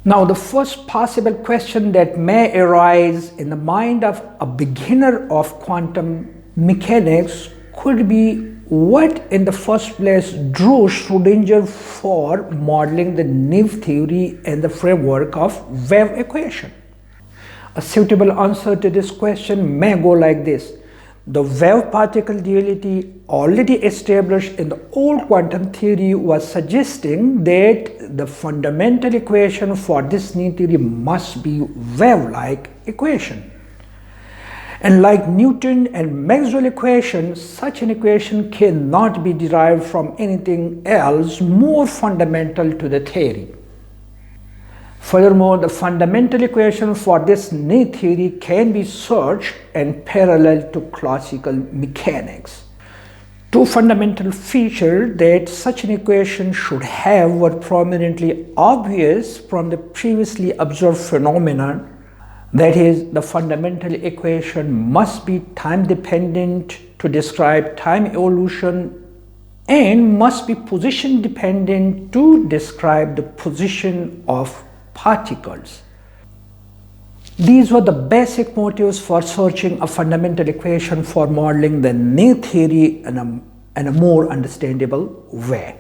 Now, the first possible question that may arise in the mind of a beginner of quantum mechanics could be, what in the first place drew Schrodinger for modeling the naive theory and the framework of wave equation? A suitable answer to this question may go like this. The wave-particle duality already established in the old quantum theory was suggesting that the fundamental equation for this new theory must be wave-like equation. And like Newton and Maxwell equations, such an equation cannot be derived from anything else more fundamental to the theory. Furthermore, the fundamental equation for this new theory can be searched and parallel to classical mechanics. Two fundamental features that such an equation should have were prominently obvious from the previously observed phenomenon. That is, the fundamental equation must be time-dependent to describe time evolution and must be position-dependent to describe the position of particles. These were the basic motives for searching a fundamental equation for modeling the new theory in a more understandable way.